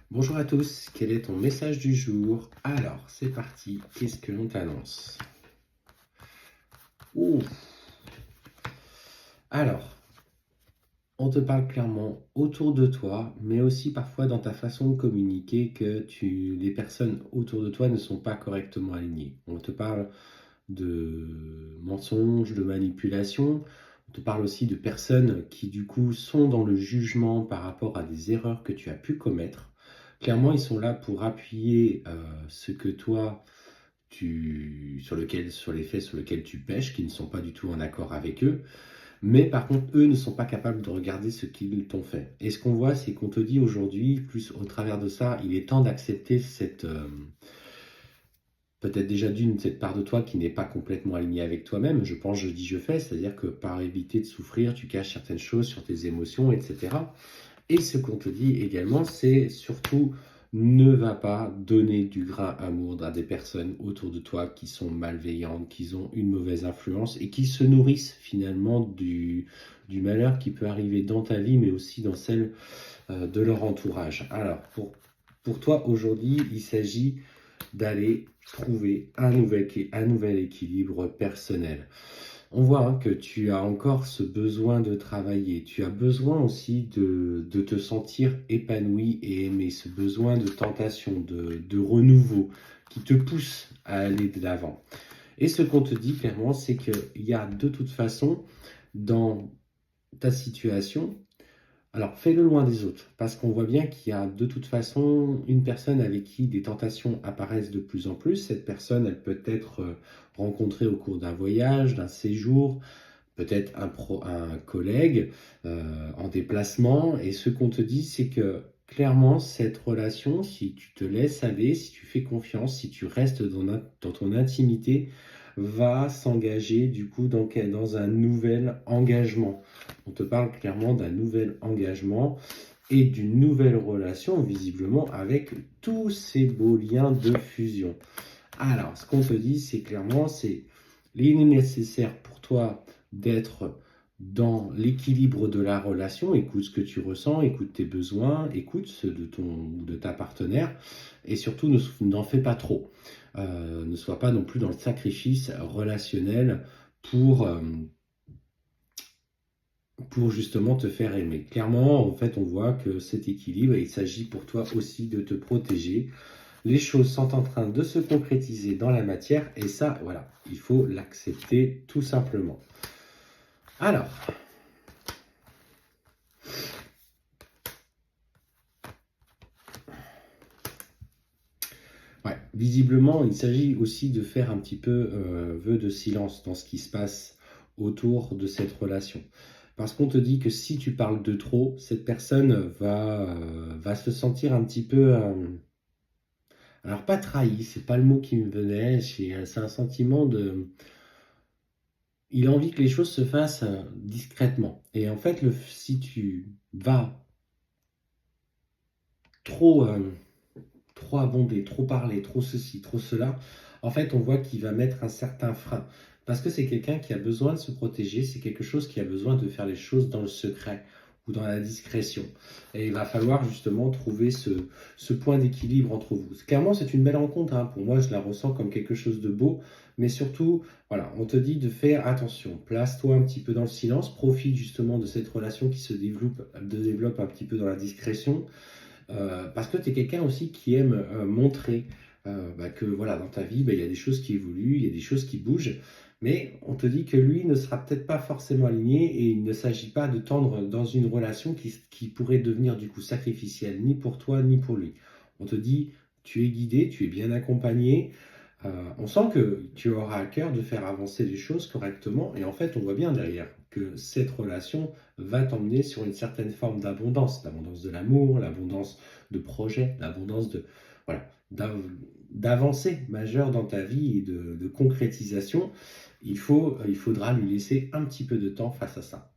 Bonjour à tous, quel est ton message du jour? Alors, c'est parti, qu'est-ce que l'on t'annonce? Ouh, alors, on te parle clairement autour de toi, mais aussi parfois dans ta façon de communiquer que les personnes autour de toi ne sont pas correctement alignées. On te parle de mensonges, de manipulation. On te parle aussi de personnes qui du coup sont dans le jugement par rapport à des erreurs que tu as pu commettre. Clairement, ils sont là pour appuyer ce que toi, sur les faits sur lesquels tu pèches, qui ne sont pas du tout en accord avec eux. Mais par contre, eux ne sont pas capables de regarder ce qu'ils t'ont fait. Et ce qu'on voit, c'est qu'on te dit aujourd'hui, plus au travers de ça, il est temps d'accepter peut-être déjà cette part de toi qui n'est pas complètement alignée avec toi-même. Je pense, je dis, je fais, c'est-à-dire que par éviter de souffrir, tu caches certaines choses sur tes émotions, etc. Et ce qu'on te dit également, c'est surtout ne va pas donner du grain à moudre à des personnes autour de toi qui sont malveillantes, qui ont une mauvaise influence et qui se nourrissent finalement du malheur qui peut arriver dans ta vie, mais aussi dans celle de leur entourage. Alors, pour toi, aujourd'hui, il s'agit d'aller trouver un nouvel équilibre personnel. On voit que tu as encore ce besoin de travailler, tu as besoin aussi de te sentir épanoui et aimé, ce besoin de tentation, de renouveau qui te pousse à aller de l'avant. Et ce qu'on te dit clairement, c'est qu'il y a de toute façon dans ta situation, alors fais-le loin des autres, parce qu'on voit bien qu'il y a de toute façon une personne avec qui des tentations apparaissent de plus en plus. Cette personne, elle peut être rencontrée au cours d'un voyage, d'un séjour, peut-être un collègue en déplacement. Et ce qu'on te dit, c'est que clairement, cette relation, si tu te laisses aller, si tu fais confiance, si tu restes dans ton intimité, va s'engager du coup dans un nouvel engagement. On te parle clairement d'un nouvel engagement et d'une nouvelle relation, visiblement, avec tous ces beaux liens de fusion. Alors, ce qu'on te dit, c'est clairement, c'est il est nécessaire pour toi d'être dans l'équilibre de la relation. Écoute ce que tu ressens, écoute tes besoins, écoute ceux de ta partenaire et surtout n'en fais pas trop. Ne sois pas non plus dans le sacrifice relationnel pour, euh, pour justement te faire aimer. Clairement, en fait, on voit que cet équilibre, il s'agit pour toi aussi de te protéger. Les choses sont en train de se concrétiser dans la matière et ça, voilà, il faut l'accepter tout simplement. Alors, ouais, visiblement, il s'agit aussi de faire un petit peu vœu de silence dans ce qui se passe autour de cette relation. Parce qu'on te dit que si tu parles de trop, cette personne va se sentir un petit peu... alors pas trahi, c'est pas le mot qui me venait, c'est un sentiment de... Il a envie que les choses se fassent discrètement. Et en fait, si tu vas trop, trop abonder, trop parler, trop ceci, trop cela, en fait, on voit qu'il va mettre un certain frein. Parce que c'est quelqu'un qui a besoin de se protéger, c'est quelque chose qui a besoin de faire les choses dans le secret ou dans la discrétion. Et il va falloir justement trouver ce point d'équilibre entre vous. Clairement, c'est une belle rencontre. Hein. Pour moi, je la ressens comme quelque chose de beau. Mais surtout, voilà, on te dit de faire attention. Place-toi un petit peu dans le silence. Profite justement de cette relation qui se développe un petit peu dans la discrétion. Parce que tu es quelqu'un aussi qui aime montrer que voilà, dans ta vie, il y a des choses qui évoluent, il y a des choses qui bougent, mais on te dit que lui ne sera peut-être pas forcément aligné et il ne s'agit pas de tendre dans une relation qui pourrait devenir du coup sacrificielle, ni pour toi, ni pour lui. On te dit, tu es guidé, tu es bien accompagné, on sent que tu auras à cœur de faire avancer les choses correctement et en fait on voit bien derrière que cette relation va t'emmener sur une certaine forme d'abondance, l'abondance de l'amour, l'abondance de projets, l'abondance de voilà, d'avancées majeures dans ta vie et de concrétisation. Il faudra lui laisser un petit peu de temps face à ça.